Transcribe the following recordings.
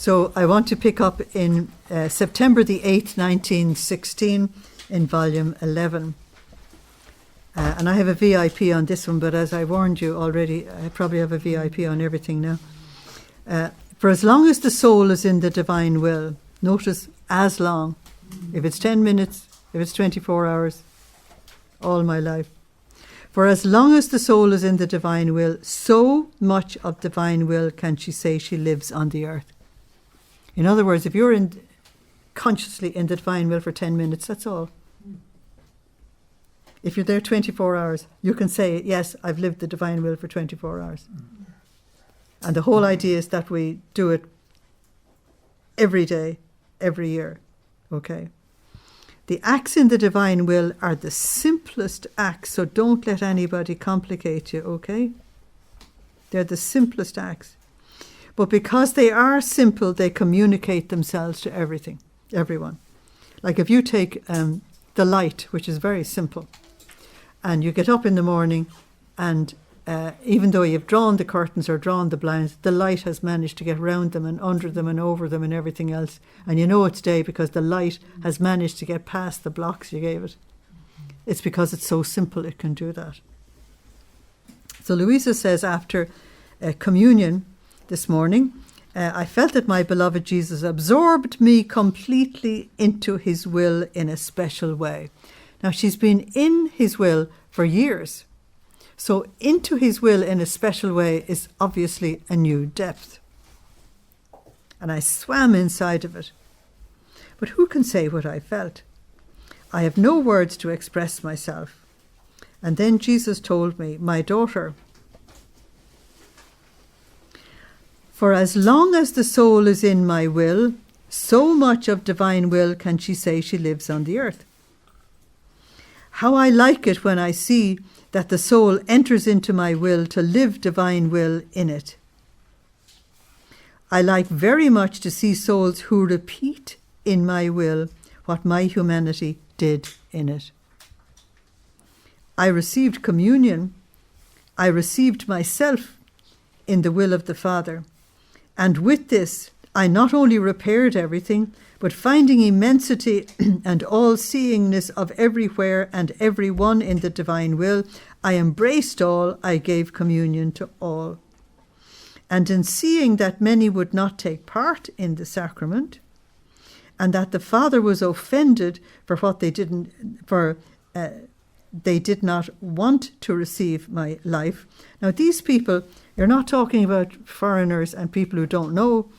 So I want to pick up in September the 8th, 1916, in volume 11. And I have a VIP on this one, but as I warned you already, I probably have a VIP on everything now. For as long as the soul is in the divine will, notice as long, if it's 10 minutes, if it's 24 hours, all my life. For as long as the soul is in the divine will, so much of divine will can she say she lives on the earth. In other words, if you're consciously in the divine will for 10 minutes, that's all. If you're there 24 hours, you can say, yes, I've lived the divine will for 24 hours. And the whole idea is that we do it every day, every year. Okay? The acts in the divine will are the simplest acts, so don't let anybody complicate you, okay? They're the simplest acts. But because they are simple, they communicate themselves to everyone. Like if you take the light, which is very simple, and you get up in the morning and even though you've drawn the curtains or drawn the blinds, the light has managed to get round them and under them and over them and everything else. And you know it's day because the light has managed to get past the blocks you gave it. It's because it's so simple it can do that. So Luisa says after communion this morning, I felt that my beloved Jesus absorbed me completely into his will in a special way. Now she's been in his will for years. So into his will in a special way is obviously a new depth. And I swam inside of it. But who can say what I felt? I have no words to express myself. And then Jesus told me, my daughter, for as long as the soul is in my will, so much of divine will can she say she lives on the earth. How I like it when I see that the soul enters into my will to live divine will in it. I like very much to see souls who repeat in my will what my humanity did in it. I received communion. I received myself in the will of the Father. And with this, I not only repaired everything, but finding immensity and all-seeingness of everywhere and every one in the divine will, I embraced all, I gave communion to all. And in seeing that many would not take part in the sacrament, and that the Father was offended for what they did not want to receive my life. Now these people, you're not talking about foreigners and people who don't know,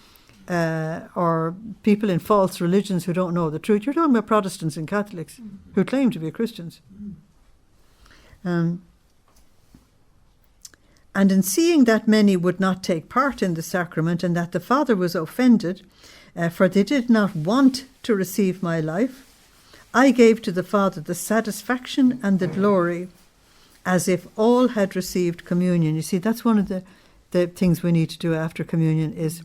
or people in false religions who don't know the truth. You're talking about Protestants and Catholics who claim to be Christians. And in seeing that many would not take part in the sacrament and that the Father was offended, for they did not want to receive my life, I gave to the Father the satisfaction and the glory as if all had received communion. You see, that's one of the things we need to do after communion is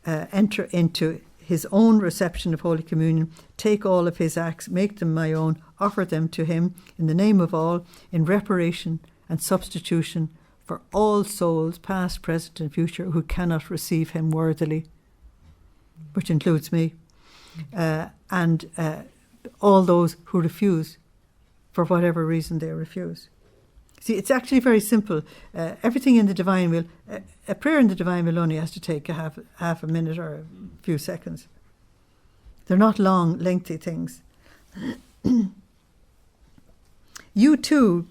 enter into his own reception of Holy Communion, take all of his acts, make them my own, offer them to him in the name of all, in reparation and substitution for all souls, past, present and future, who cannot receive him worthily, which includes me, and all those who refuse, for whatever reason they refuse. See, it's actually very simple. Everything in the divine will, a prayer in the divine will only has to take a half a minute or a few seconds. They're not long, lengthy things. You too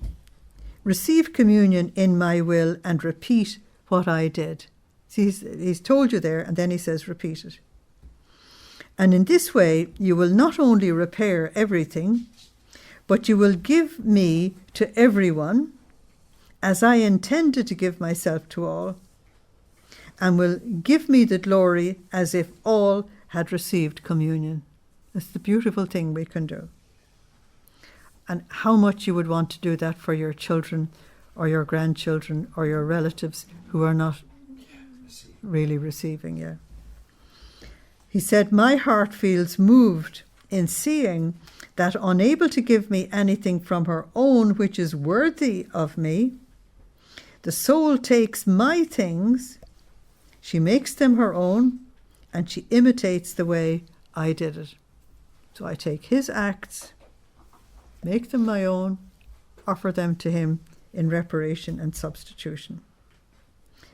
receive communion in my will and repeat what I did. See, he's told you there, and then he says repeat it. And in this way, you will not only repair everything, but you will give me to everyone, as I intended to give myself to all, and will give me the glory as if all had received communion. That's the beautiful thing we can do. And how much you would want to do that for your children or your grandchildren or your relatives who are not really receiving. Yeah. He said, my heart feels moved in seeing that, unable to give me anything from her own which is worthy of me, the soul takes my things, she makes them her own, and she imitates the way I did it. So I take his acts, make them my own, offer them to him in reparation and substitution.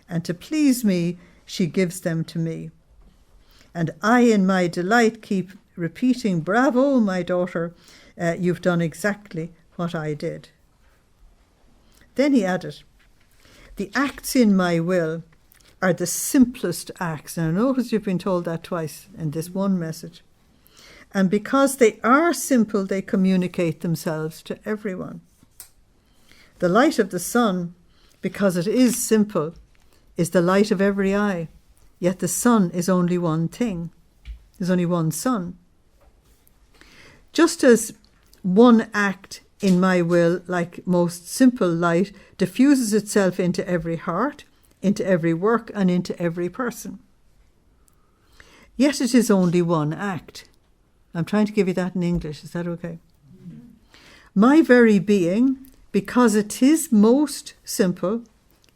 And to please me, she gives them to me. And I, in my delight, keep repeating, bravo, my daughter, you've done exactly what I did. Then he added, the acts in my will are the simplest acts. And I notice you've been told that twice in this one message. And because they are simple, they communicate themselves to everyone. The light of the sun, because it is simple, is the light of every eye. Yet the sun is only one thing. There's only one sun. Just as one act in my will, like most simple light, diffuses itself into every heart, into every work, and into every person. Yet it is only one act. I'm trying to give you that in English. Is that okay? My very being, because it is most simple,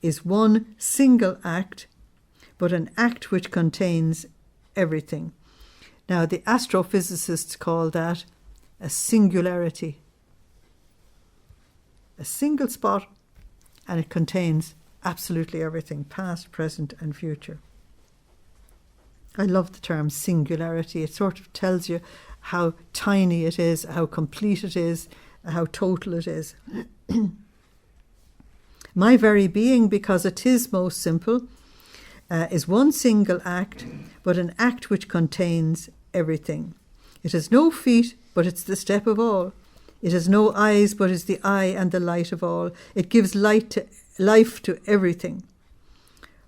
is one single act, but an act which contains everything. Now, the astrophysicists call that a singularity. A single spot, and it contains absolutely everything, past, present, and future. I love the term singularity. It sort of tells you how tiny it is, how complete it is, how total it is. My very being, because it is most simple, is one single act, but an act which contains everything. It has no feet, but it's the step of all. It has no eyes, but is the eye and the light of all. It gives life to everything,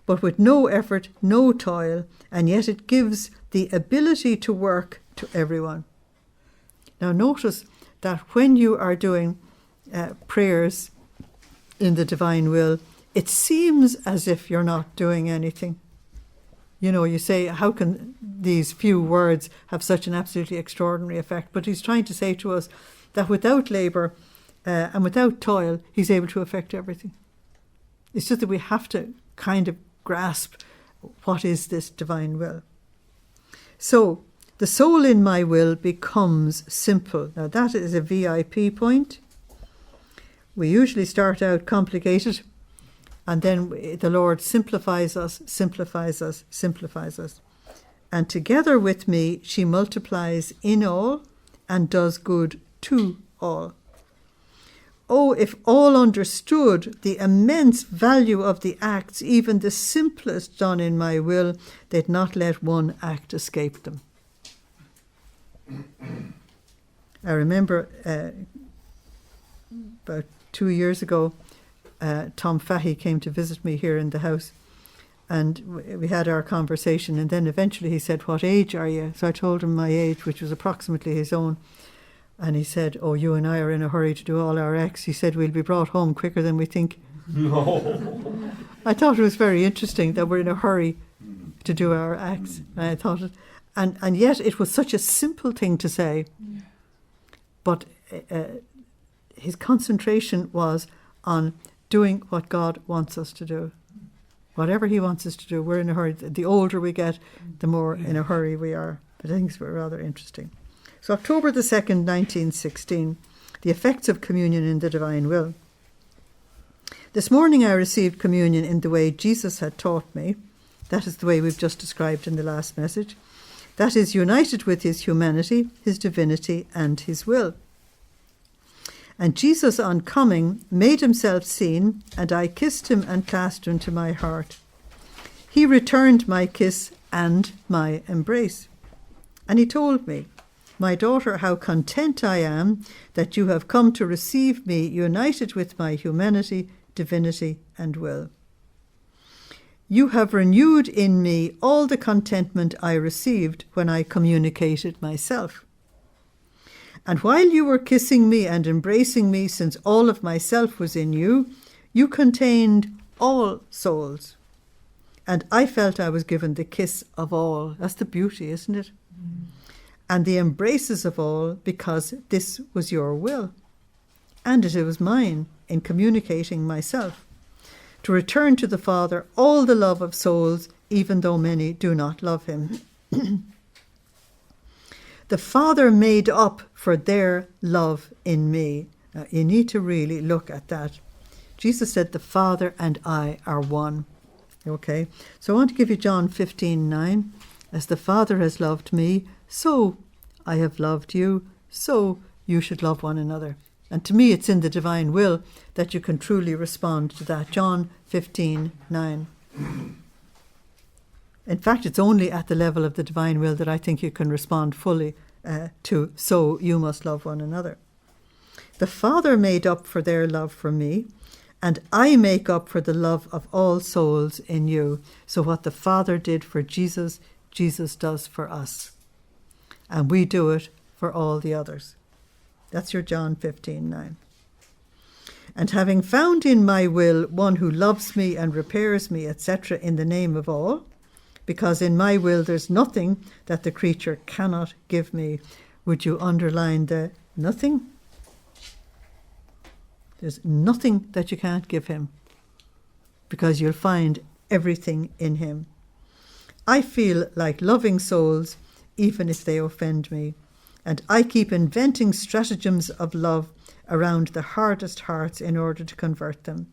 but with no effort, no toil, and yet it gives the ability to work to everyone. Now notice that when you are doing prayers in the divine will, it seems as if you're not doing anything. You know, you say, how can these few words have such an absolutely extraordinary effect? But he's trying to say to us that without labour and without toil, he's able to affect everything. It's just that we have to kind of grasp what is this divine will. So, the soul in my will becomes simple. Now that is a VIP point. We usually start out complicated, and then the Lord simplifies us, simplifies us, simplifies us. And together with me, she multiplies in all and does good to all. Oh, if all understood the immense value of the acts, even the simplest done in my will, they'd not let one act escape them. I remember about 2 years ago, Tom Fahey came to visit me here in the house, and we had our conversation, and then eventually he said, "What age are you?" So I told him my age, which was approximately his own. And he said, "Oh, you and I are in a hurry to do all our acts." He said, "We'll be brought home quicker than we think." No. I thought it was very interesting that we're in a hurry to do our acts. And I thought it, and yet it was such a simple thing to say. But his concentration was on doing what God wants us to do. Whatever he wants us to do, we're in a hurry. The older we get, the more in a hurry we are. But I think it's rather interesting. So October the 2nd, 1916, the effects of communion in the divine will. This morning I received communion in the way Jesus had taught me. That is the way we've just described in the last message. That is united with his humanity, his divinity, and his will. And Jesus, on coming, made himself seen, and I kissed him and clasped him to my heart. He returned my kiss and my embrace. And he told me, "My daughter, how content I am that you have come to receive me united with my humanity, divinity, and will. You have renewed in me all the contentment I received when I communicated myself. And while you were kissing me and embracing me, since all of myself was in you, you contained all souls. And I felt I was given the kiss of all." That's the beauty, isn't it? "And the embraces of all, because this was your will. And it was mine in communicating myself, to return to the Father all the love of souls, even though many do not love him." The Father made up for their love in me. Now, you need to really look at that. Jesus said, the Father and I are one. Okay, so I want to give you John 15:9. As the Father has loved me, so I have loved you, so you should love one another. And to me, it's in the divine will that you can truly respond to that. John 15:9. In fact, it's only at the level of the divine will that I think you can respond fully to, so you must love one another. The Father made up for their love for me, and I make up for the love of all souls in you. So what the Father did for Jesus, Jesus does for us. And we do it for all the others. That's your John 15:9. And having found in my will one who loves me and repairs me, etc., in the name of all, because in my will there's nothing that the creature cannot give me. Would you underline the nothing? There's nothing that you can't give him, because you'll find everything in him. I feel like loving souls, even if they offend me, and I keep inventing stratagems of love around the hardest hearts in order to convert them.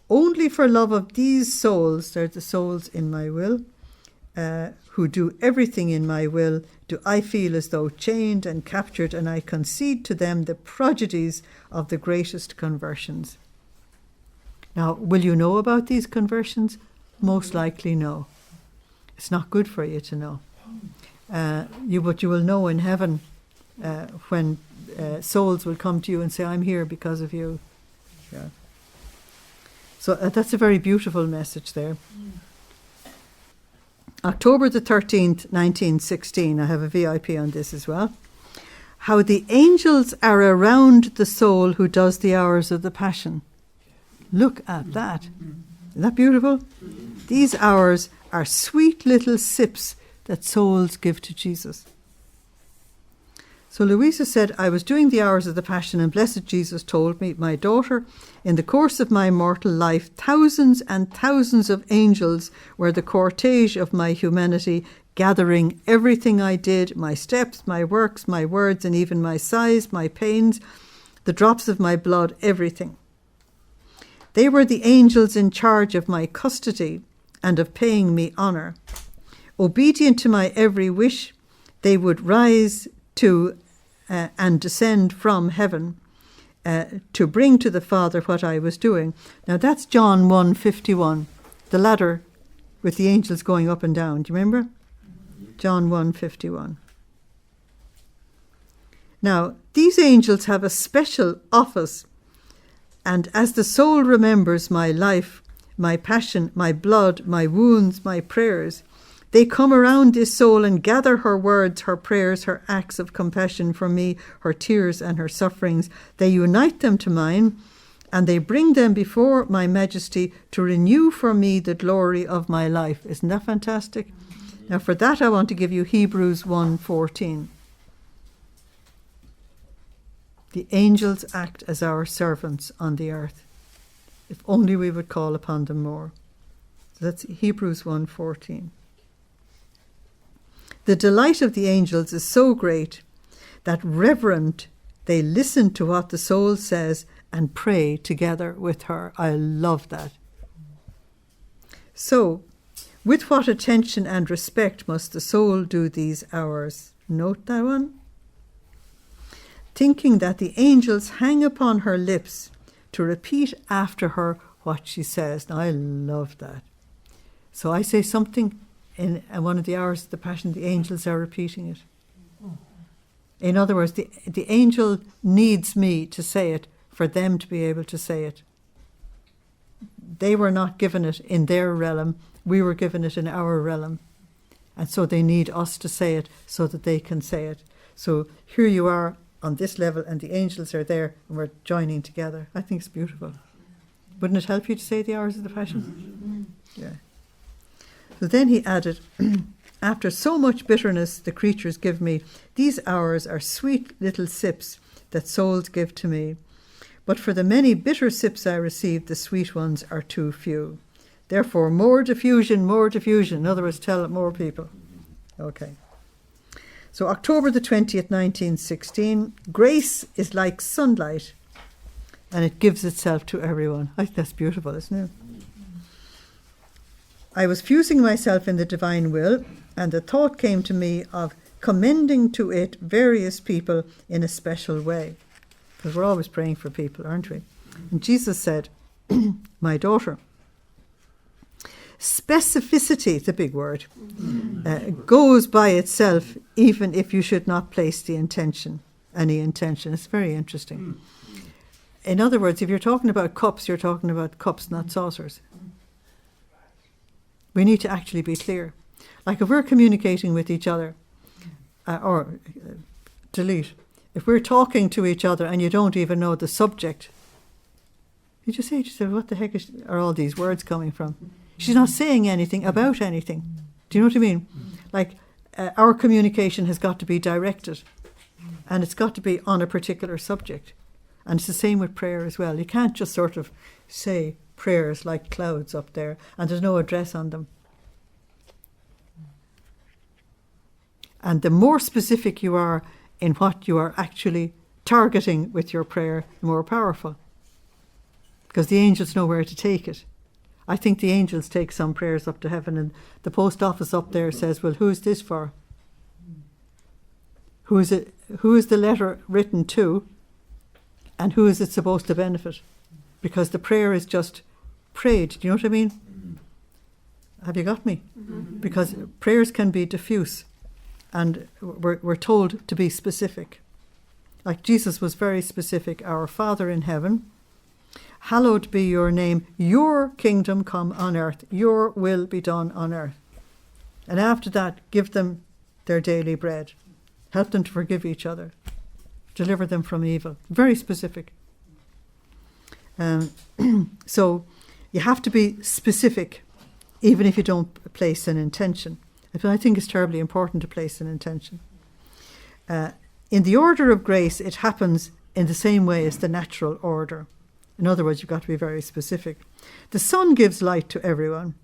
Only for love of these souls, they're the souls in my will, who do everything in my will, do I feel as though chained and captured, and I concede to them the prodigies of the greatest conversions. Now, will you know about these conversions? Most likely no. It's not good for you to know. But you will know in heaven when souls will come to you and say, I'm here because of you. Yeah. So that's a very beautiful message there. October the 13th, 1916, I have a VIP on this as well. How the angels are around the soul who does the hours of the Passion. Look at that. Isn't that beautiful? These hours are sweet little sips that souls give to Jesus. So Luisa said, I was doing the hours of the Passion and blessed Jesus told me, my daughter, in the course of my mortal life, thousands and thousands of angels were the cortege of my humanity, gathering everything I did, my steps, my works, my words, and even my sighs, my pains, the drops of my blood, everything. They were the angels in charge of my custody and of paying me honour. Obedient to my every wish, they would rise to and descend from heaven to bring to the Father what I was doing. Now that's John 1:51, the ladder with the angels going up and down. Do you remember? John 1:51. Now, these angels have a special office, and as the soul remembers my life, my passion, my blood, my wounds, my prayers, they come around this soul and gather her words, her prayers, her acts of compassion for me, her tears and her sufferings. They unite them to mine, and they bring them before my majesty to renew for me the glory of my life. Isn't that fantastic? Now for that I want to give you Hebrews 1:14. The angels act as our servants on the earth. If only we would call upon them more. So that's Hebrews 1:14. The delight of the angels is so great that reverent they listen to what the soul says and pray together with her. I love that. So, with what attention and respect must the soul do these hours? Note that one. Thinking that the angels hang upon her lips to repeat after her what she says. Now, I love that. So I say something in one of the hours of the Passion, the angels are repeating it. In other words, the angel needs me to say it for them to be able to say it. They were not given it in their realm. We were given it in our realm. And so they need us to say it so that they can say it. So here you are on this level and the angels are there and we're joining together. I think it's beautiful. Wouldn't it help you to say the hours of the Passion? Yeah. So then he added, after so much bitterness the creatures give me, these hours are sweet little sips that souls give to me. But for the many bitter sips I receive, the sweet ones are too few. Therefore, more diffusion, more diffusion. In other words, tell it more people. Okay. So October the 20th, 1916, grace is like sunlight and it gives itself to everyone. I think that's beautiful, isn't it? I was fusing myself in the divine will, and the thought came to me of commending to it various people in a special way. Because we're always praying for people, aren't we? And Jesus said, my daughter, specificity, the big word, goes by itself even if you should not place the intention, any intention. It's very interesting. In other words, if you're talking about cups, you're talking about cups, not saucers. We need to actually be clear. Like if we're communicating with each other, delete, if we're talking to each other and you don't even know the subject, you just say to yourself, what the heck are all these words coming from? She's not saying anything about anything. Do you know what I mean? Like our communication has got to be directed and it's got to be on a particular subject. And it's the same with prayer as well. You can't just sort of say prayers like clouds up there and there's no address on them. And the more specific you are in what you are actually targeting with your prayer, the more powerful. Because the angels know where to take it. I think the angels take some prayers up to heaven and the post office up there says, well, who's this for? Who is it? Who is the letter written to? And who is it supposed to benefit? Because the prayer is just prayed. Do you know what I mean? Have you got me? Because prayers can be diffuse and we're told to be specific. Like Jesus was very specific. Our Father in heaven, hallowed be your name. Your kingdom come on earth. Your will be done on earth. And after that, give them their daily bread. Help them to forgive each other. Deliver them from evil. Very specific. So you have to be specific, even if you don't place an intention. I think it's terribly important to place an intention. In the order of grace, it happens in the same way as the natural order. In other words, you've got to be very specific. The sun gives light to everyone,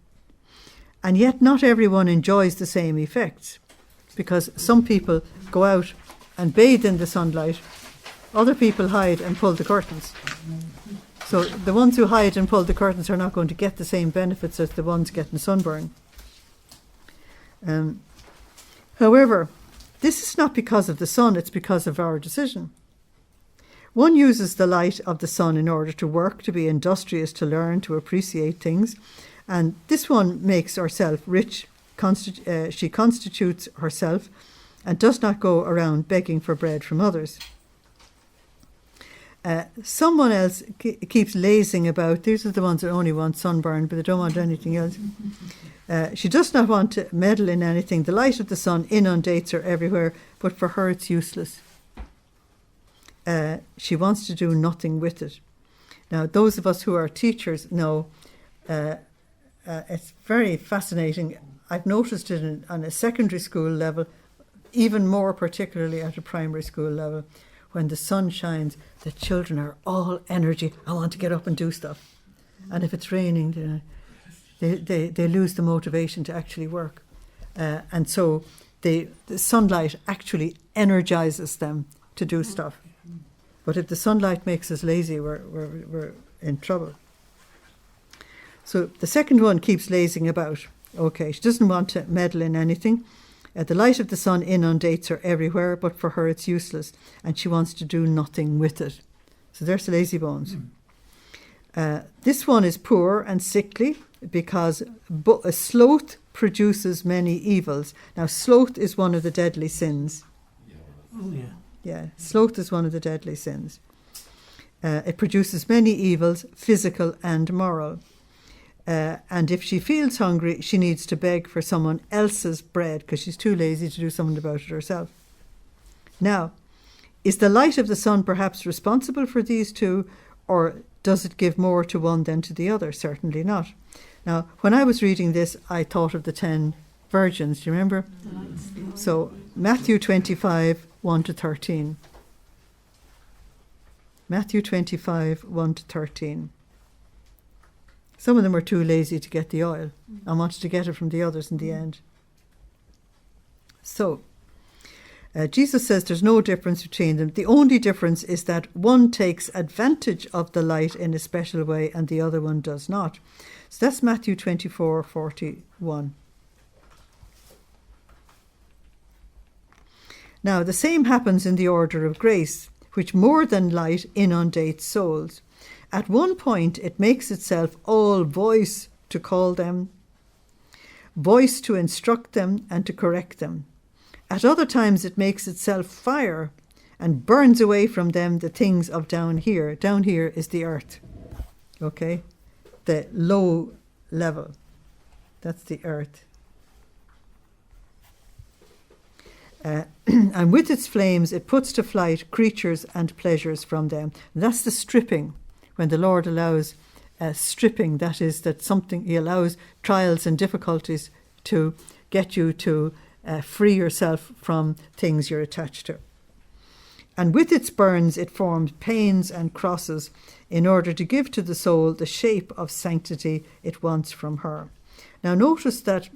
and yet not everyone enjoys the same effects, because some people go out and bathe in the sunlight, other people hide and pull the curtains. So the ones who hide and pull the curtains are not going to get the same benefits as the ones getting sunburn. However, this is not because of the sun, it's because of our decision. One uses the light of the sun in order to work, to be industrious, to learn, to appreciate things. And this one makes herself rich. She constitutes herself and does not go around begging for bread from others. Someone else keeps lazing about. These are the ones that only want sunburn, but they don't want anything else. She does not want to meddle in anything. The light of the sun inundates her everywhere, but for her it's useless. She wants to do nothing with it. Now, those of us who are teachers know it's very fascinating. I've noticed it on a secondary school level, even more particularly at a primary school level. When the sun shines, the children are all energy. I want to get up and do stuff. And if it's raining, they lose the motivation to actually work. And so the sunlight actually energizes them to do stuff. But if the sunlight makes us lazy, we're in trouble. So the second one keeps lazing about. Okay, she doesn't want to meddle in anything. The light of the sun inundates her everywhere, but for her it's useless, and she wants to do nothing with it. So there's the lazy bones. This one is poor and sickly because a sloth produces many evils. Now, sloth is one of the deadly sins. Oh, yeah. Yeah, sloth is one of the deadly sins. It produces many evils, physical and moral. And if she feels hungry, she needs to beg for someone else's bread because she's too lazy to do something about it herself. Now, is the light of the sun perhaps responsible for these two, or does it give more to one than to the other? Certainly not. Now, when I was reading this, I thought of the 10 virgins. Do you remember? So, Matthew 25, 1 to 13. Matthew 25, 1 to 13. Some of them were too lazy to get the oil and wanted to get it from the others in the end. So, Jesus says there's no difference between them. The only difference is that one takes advantage of the light in a special way and the other one does not. So that's Matthew 24:41. Now, the same happens in the order of grace, which more than light inundates souls. At one point, it makes itself all voice to call them, voice to instruct them and to correct them. At other times, it makes itself fire and burns away from them the things of down here. Down here is the earth, okay? The low level. That's the earth. And with its flames, it puts to flight creatures and pleasures from them. And that's the stripping. When the Lord allows stripping, that is that something, he allows trials and difficulties to get you to free yourself from things you're attached to. And with its burns, it forms pains and crosses in order to give to the soul the shape of sanctity it wants from her. Now notice that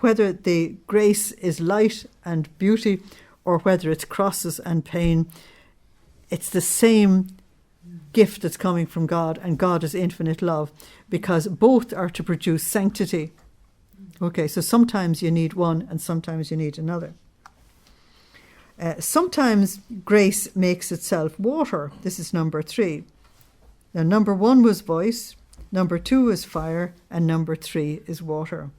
whether the grace is light and beauty or whether it's crosses and pain, it's the same gift that's coming from God, and God is infinite love, because both are to produce sanctity. Okay, so sometimes you need one and sometimes you need another. Sometimes grace makes itself water. This is number 3. Now, number 1 was voice, number 2 is fire, and number 3 is water.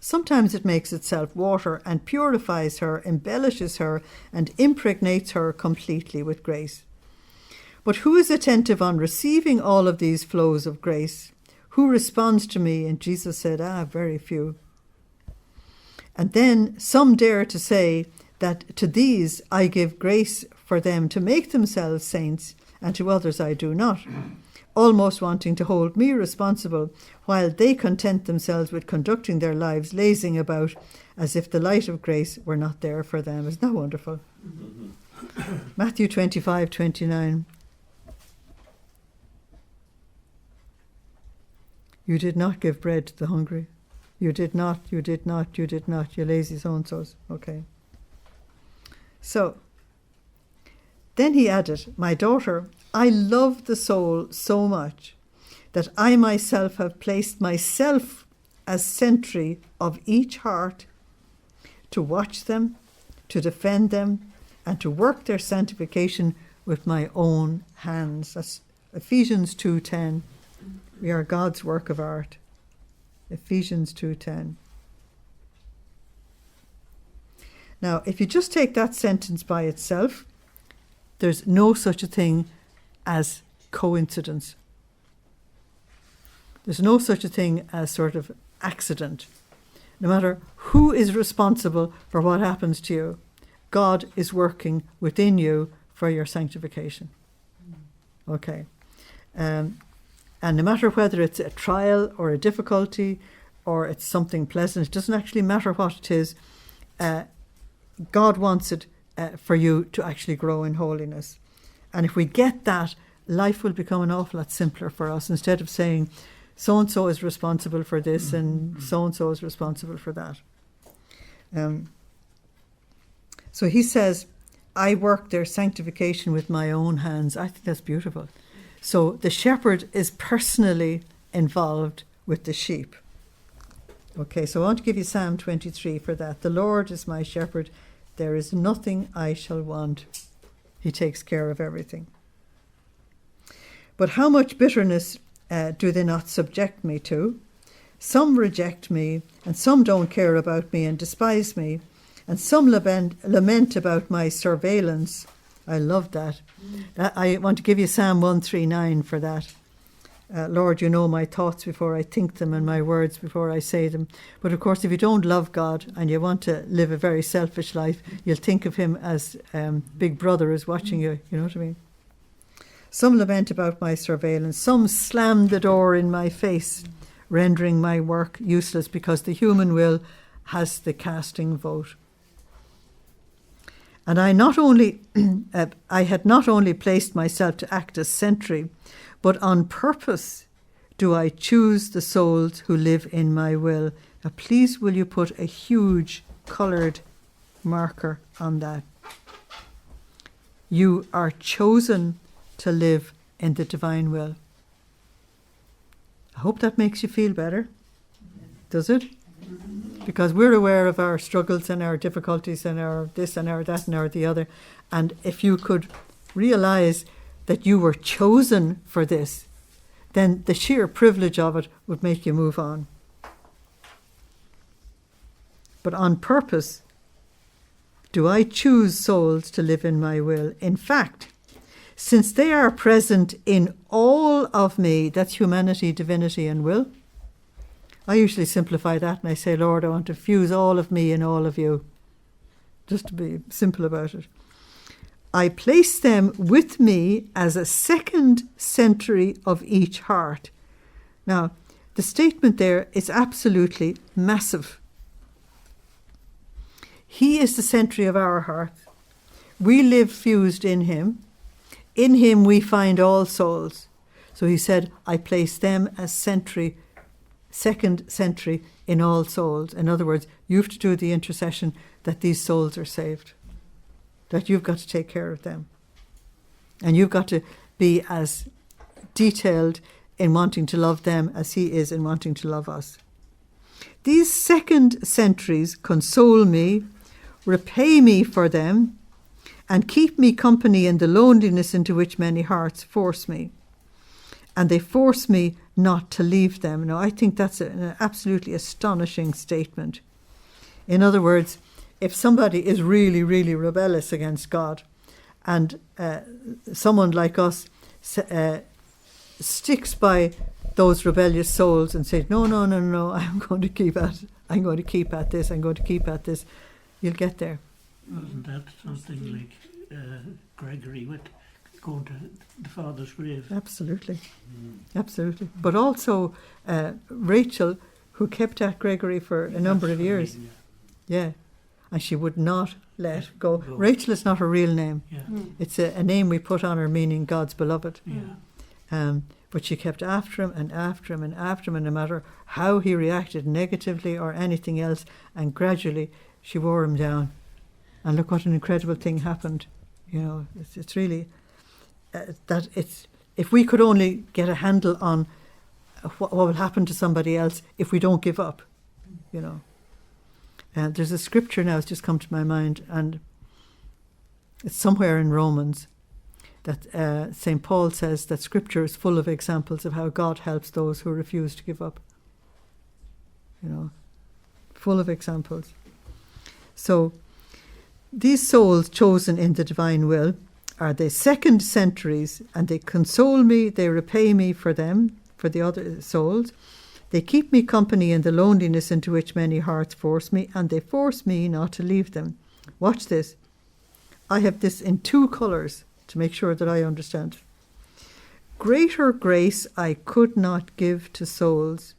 Sometimes it makes itself water and purifies her, embellishes her, and impregnates her completely with grace. But who is attentive on receiving all of these flows of grace? Who responds to me? And Jesus said, very few. And then some dare to say that to these I give grace for them to make themselves saints, and to others I do not, almost wanting to hold me responsible, while they content themselves with conducting their lives lazing about as if the light of grace were not there for them. Isn't that wonderful? Matthew 25:29. You did not give bread to the hungry. You did not, you did not, you did not, you lazy so-and-sos. Okay. So, then he added, my daughter, I love the soul so much that I myself have placed myself as sentry of each heart to watch them, to defend them, and to work their sanctification with my own hands. That's Ephesians 2:10. We are God's work of art. Ephesians 2:10. Now, if you just take that sentence by itself, there's no such a thing as coincidence. There's no such a thing as sort of accident. No matter who is responsible for what happens to you, God is working within you for your sanctification. Okay. And no matter whether it's a trial or a difficulty or it's something pleasant, it doesn't actually matter what it is. God wants it for you to actually grow in holiness. And if we get that, life will become an awful lot simpler for us, instead of saying so-and-so is responsible for this and so-and-so is responsible for that. So he says, I work their sanctification with my own hands. I think that's beautiful. So the shepherd is personally involved with the sheep. Okay, so I want to give you Psalm 23 for that. The Lord is my shepherd. There is nothing I shall want. He takes care of everything. But how much bitterness do they not subject me to? Some reject me, and some don't care about me and despise me, and some lament about my surveillance. I love that. I want to give you Psalm 139 for that. Lord, you know my thoughts before I think them and my words before I say them. But of course, if you don't love God and you want to live a very selfish life, you'll think of him as Big Brother is watching you. You know what I mean? Some lament about my surveillance. Some slam the door in my face, rendering my work useless because the human will has the casting vote. And I had not only placed myself to act as sentry, but on purpose do I choose the souls who live in my will. Now please will you put a huge coloured marker on that. You are chosen to live in the divine will. I hope that makes you feel better. Does it? Because we're aware of our struggles and our difficulties and our this and our that and our the other. And if you could realize that you were chosen for this, then the sheer privilege of it would make you move on. But on purpose, do I choose souls to live in my will? In fact, since they are present in all of me, that's humanity, divinity, and will. I usually simplify that and I say, Lord, I want to fuse all of me in all of you, just to be simple about it. I place them with me as a second century of each heart. Now, the statement there is absolutely massive. He is the century of our heart. We live fused in him. In him we find all souls. So he said, I place them as second century in all souls. In other words, you have to do the intercession that these souls are saved. That you've got to take care of them. And you've got to be as detailed in wanting to love them as he is in wanting to love us. These second centuries console me, repay me for them, and keep me company in the loneliness into which many hearts force me. And they force me not to leave them. Now, I think that's an absolutely astonishing statement. In other words, if somebody is really, really rebellious against God, and someone like us sticks by those rebellious souls and says, no, I'm going to keep at this, you'll get there. Wasn't that something like Gregory with going to the father's grave? Absolutely. Absolutely. But also Rachel, who kept at Gregory for a number of years. Yeah. And she would not let go. Rachel is not her real name. Yeah. It's a name we put on her, meaning God's beloved. Yeah. But she kept after him and after him and after him, and no matter how he reacted negatively or anything else, and gradually she wore him down. And look what an incredible thing happened. You know, it's really that it's, if we could only get a handle on what will happen to somebody else if we don't give up, you know. There's a scripture now that's just come to my mind, and it's somewhere in Romans that St. Paul says that scripture is full of examples of how God helps those who refuse to give up. You know, full of examples. So these souls chosen in the divine will are the second centuries, and they console me, they repay me for them, for the other souls. They keep me company in the loneliness into which many hearts force me, and they force me not to leave them. Watch this. I have this in 2 colours to make sure that I understand. Greater grace I could not give to souls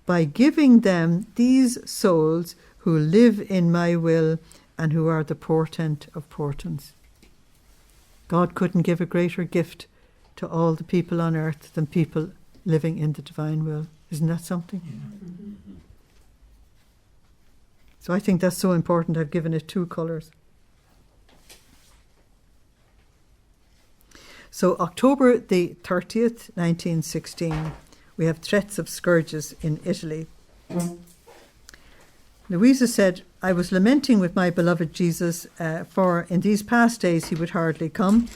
by giving them these souls who live in my will and who are the portent of portents. God couldn't give a greater gift to all the people on earth than people living in the divine will. Isn't that something? Yeah. So I think that's so important. I've given it 2 colours. So October the 30th, 1916, we have threats of scourges in Italy. Luisa said, I was lamenting with my beloved Jesus, for in these past days he would hardly come,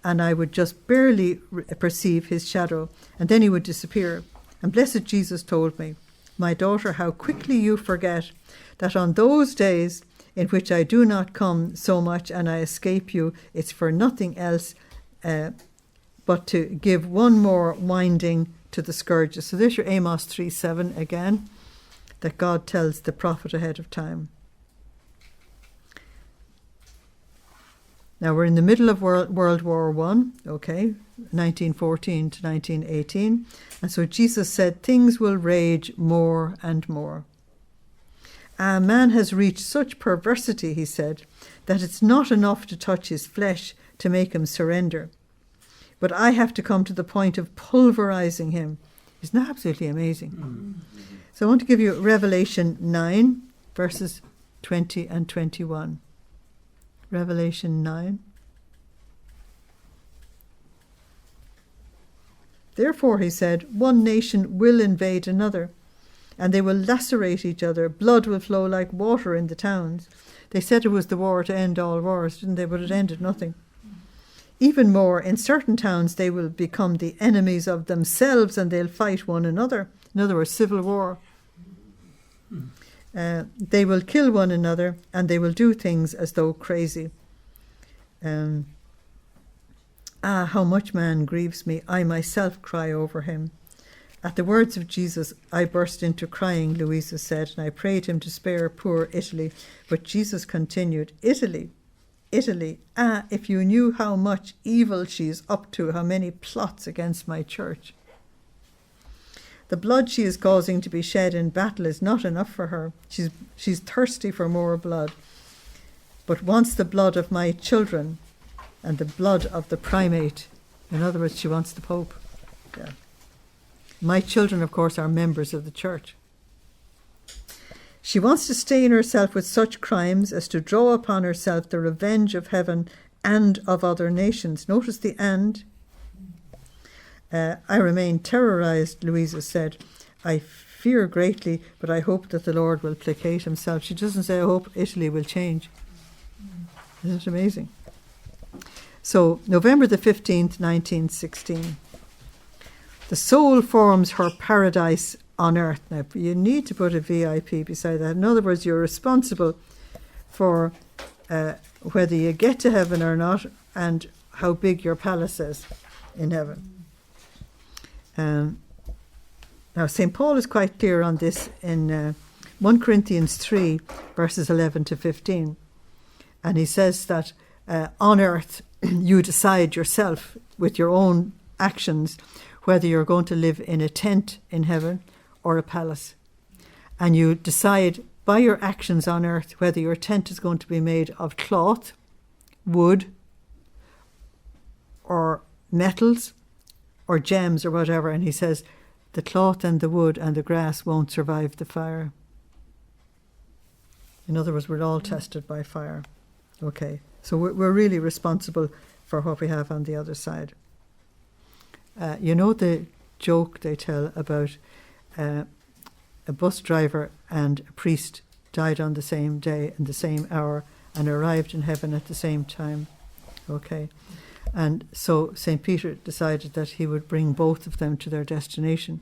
and I would just barely perceive his shadow, and then he would disappear. And blessed Jesus told me, my daughter, how quickly you forget that on those days in which I do not come so much and I escape you, it's for nothing else but to give one more winding to the scourges. So there's your Amos 3:7 again, that God tells the prophet ahead of time. Now we're in the middle of World War I, okay, 1914 to 1918. And so Jesus said, things will rage more and more. Man has reached such perversity, he said, that it's not enough to touch his flesh to make him surrender. But I have to come to the point of pulverizing him. Isn't that absolutely amazing? So I want to give you Revelation 9, verses 20 and 21. Revelation 9. Therefore, he said, one nation will invade another, and they will lacerate each other. Blood will flow like water in the towns. They said it was the war to end all wars, didn't they? But it ended nothing. Even more, in certain towns they will become the enemies of themselves and they'll fight one another. In other words, civil war. They will kill one another and they will do things as though crazy. How much man grieves me. I myself cry over him. At the words of Jesus, I burst into crying, Luisa said, and I prayed him to spare poor Italy. But Jesus continued, Italy, if you knew how much evil she is up to, how many plots against my church. The blood she is causing to be shed in battle is not enough for her. She's thirsty for more blood, but wants the blood of my children and the blood of the primate. In other words, she wants the Pope. Yeah. My children, of course, are members of the church. She wants to stain herself with such crimes as to draw upon herself the revenge of heaven and of other nations. Notice the and. I remain terrorized, Luisa said. I fear greatly, but I hope that the Lord will placate himself. She doesn't say, I hope Italy will change. Isn't it amazing? So, November the 15th, 1916. The soul forms her paradise on earth. Now, you need to put a VIP beside that. In other words, you're responsible for whether you get to heaven or not and how big your palace is in heaven. Now, St. Paul is quite clear on this in 1 Corinthians 3, verses 11 to 15. And he says that on earth, you decide yourself with your own actions whether you're going to live in a tent in heaven or a palace. And you decide by your actions on earth whether your tent is going to be made of cloth, wood, or metals, or gems, or whatever. And he says, the cloth and the wood and the grass won't survive the fire. In other words, we're all tested by fire. Okay, so we're really responsible for what we have on the other side. You know the joke they tell about a bus driver and a priest died on the same day and the same hour and arrived in heaven at the same time. Okay. And so St. Peter decided that he would bring both of them to their destination.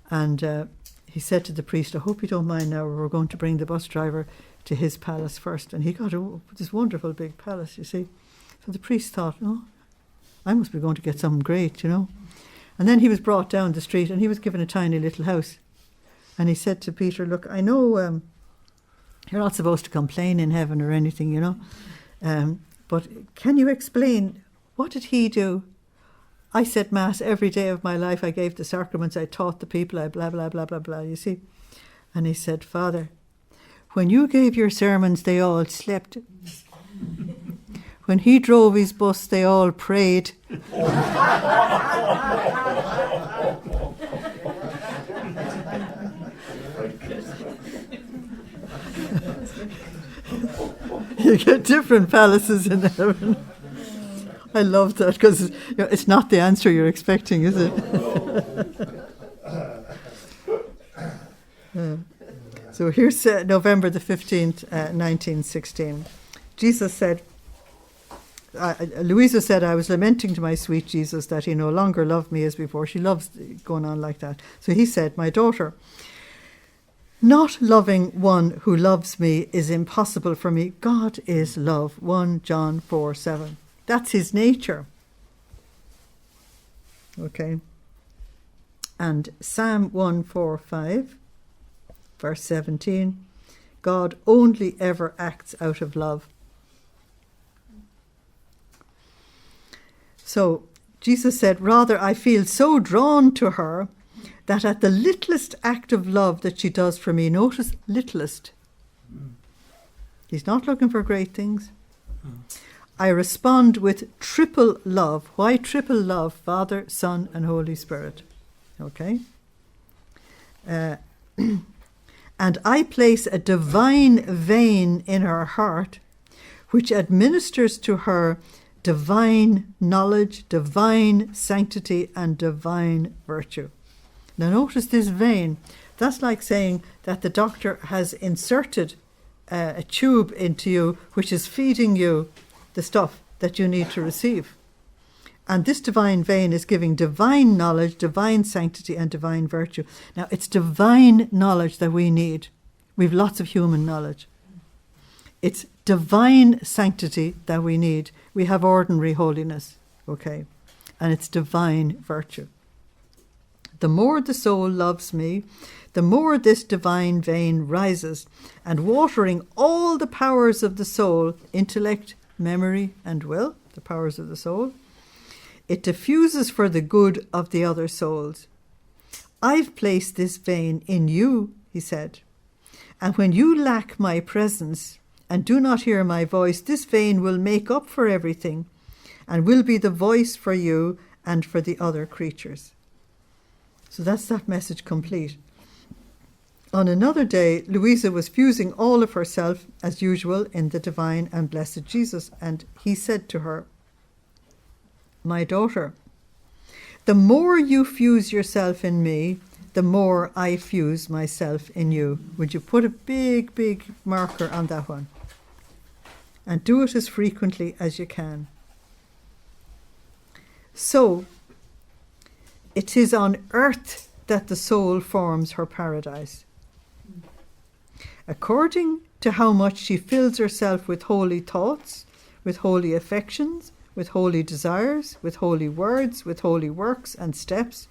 And he said to the priest, I hope you don't mind now, we're going to bring the bus driver to his palace first. And he got this wonderful big palace, you see. So the priest thought, oh, I must be going to get something great, you know. And then he was brought down the street and he was given a tiny little house. And he said to Peter, look, I know you're not supposed to complain in heaven or anything, you know. But can you explain, what did he do? I said Mass every day of my life. I gave the sacraments. I taught the people. I blah, blah, blah, blah, blah, you see. And he said, Father, when you gave your sermons, they all slept. When he drove his bus, they all prayed. You get different palaces in heaven. I love that because it's not the answer you're expecting, is it? So here's November the 15th, 1916. Jesus said, Luisa said, I was lamenting to my sweet Jesus that he no longer loved me as before. She loves going on like that. So he said, my daughter, not loving one who loves me is impossible for me. God is love. 1 John 4:7. That's his nature. Okay. And Psalm 145, verse 17, God only ever acts out of love. So Jesus said, rather, I feel so drawn to her that at the littlest act of love that she does for me, notice littlest. He's not looking for great things. I respond with triple love. Why triple love? Father, Son, and Holy Spirit. Okay? And And I place a divine vein in her heart, which administers to her divine knowledge, divine sanctity, and divine virtue. Now notice this vein. That's like saying that the doctor has inserted a tube into you, which is feeding you the stuff that you need to receive. And this divine vein is giving divine knowledge, divine sanctity, and divine virtue. Now, it's divine knowledge that we need. We've lots of human knowledge. It's divine sanctity that we need. We have ordinary holiness, okay? And it's divine virtue. The more the soul loves me, the more this divine vein rises, and watering all the powers of the soul, intellect, memory, and will, the powers of the soul, it diffuses for the good of the other souls. I've placed this vein in you, he said, and when you lack my presence and do not hear my voice, this vein will make up for everything and will be the voice for you and for the other creatures. So that's that message complete. On another day, Luisa was fusing all of herself, as usual, in the divine and blessed Jesus, and he said to her, my daughter, the more you fuse yourself in me, the more I fuse myself in you. Would you put a big, big marker on that one? And do it as frequently as you can. So, it is on earth that the soul forms her paradise. According to how much she fills herself with holy thoughts, with holy affections, with holy desires, with holy words, with holy works and steps,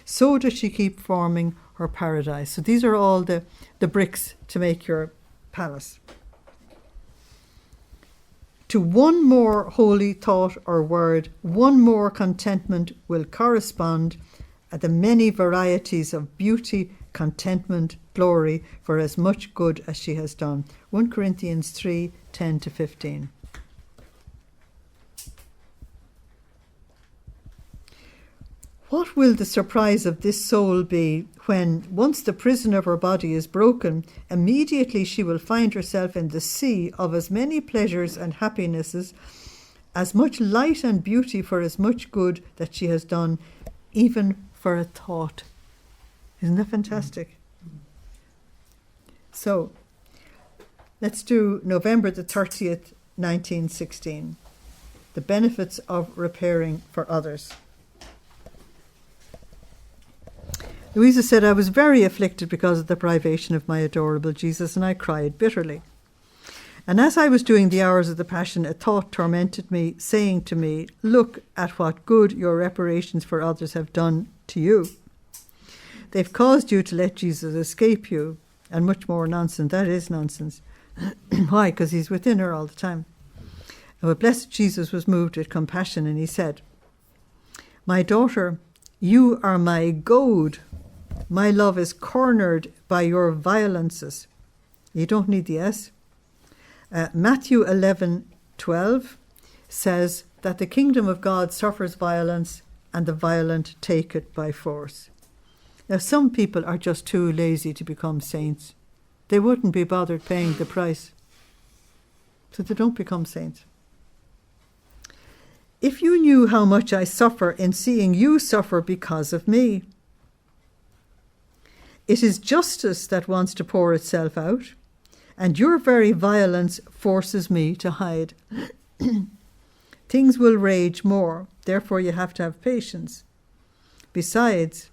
so does she keep forming her paradise. So these are all the bricks to make your palace. To one more holy thought or word, one more contentment will correspond at the many varieties of beauty, contentment, glory, for as much good as she has done. 1 Corinthians 3, 10-15. What will the surprise of this soul be when, once the prison of her body is broken, immediately she will find herself in the sea of as many pleasures and happinesses, as much light and beauty for as much good that she has done, even for a thought. Isn't that fantastic? So, let's do November the 30th, 1916. The benefits of repairing for others. Luisa said, I was very afflicted because of the privation of my adorable Jesus, and I cried bitterly. And as I was doing the hours of the Passion, a thought tormented me, saying to me, look at what good your reparations for others have done to you. They've caused you to let Jesus escape you, and much more nonsense. That is nonsense. Why? Because he's within her all the time. And but blessed Jesus was moved with compassion, and he said, my daughter, you are my goad. My love is cornered by your violences. You don't need the S. Matthew 11:12 says that the kingdom of God suffers violence and the violent take it by force. Now, some people are just too lazy to become saints. They wouldn't be bothered paying the price. So they don't become saints. If you knew how much I suffer in seeing you suffer because of me. It is justice that wants to pour itself out, and your very violence forces me to hide. Things will rage more, therefore you have to have patience. Besides,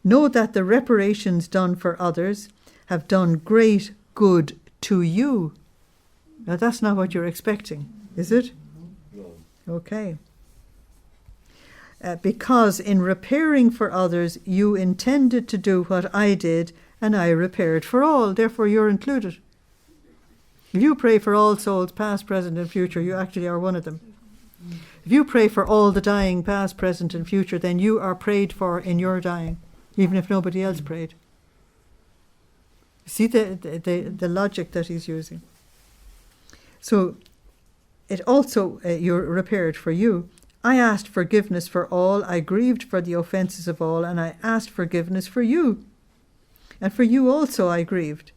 know that the reparations done for others have done great good to you. Now that's not what you're expecting, is it? No. Okay. Because in repairing for others, you intended to do what I did, and I repaired for all. Therefore, you're included. If you pray for all souls, past, present, and future, you actually are one of them. If you pray for all the dying, past, present, and future, then you are prayed for in your dying, even if nobody else prayed. See the logic that he's using. So, it also, you're repaired for you. I asked forgiveness for all, I grieved for the offences of all, and I asked forgiveness for you. And for you also I grieved.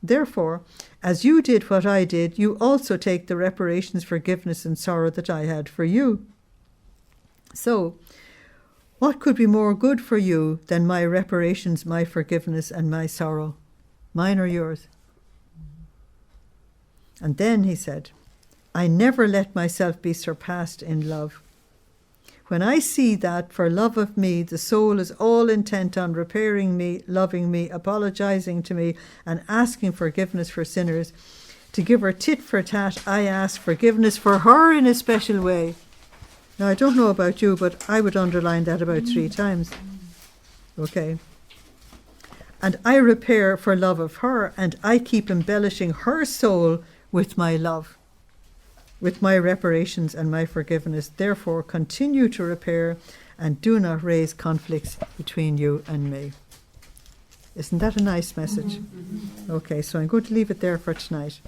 Therefore, as you did what I did, you also take the reparations, forgiveness, and sorrow that I had for you. So, what could be more good for you than my reparations, my forgiveness, and my sorrow? Mine or yours? And then he said, I never let myself be surpassed in love. When I see that, for love of me, the soul is all intent on repairing me, loving me, apologizing to me, and asking forgiveness for sinners, to give her tit for tat, I ask forgiveness for her in a special way. Now, I don't know about you, but I would underline that about 3 times. Okay. And I repair for love of her, and I keep embellishing her soul with my love, with my reparations and my forgiveness. Therefore, continue to repair and do not raise conflicts between you and me. Isn't that a nice message? Okay, so I'm going to leave it there for tonight.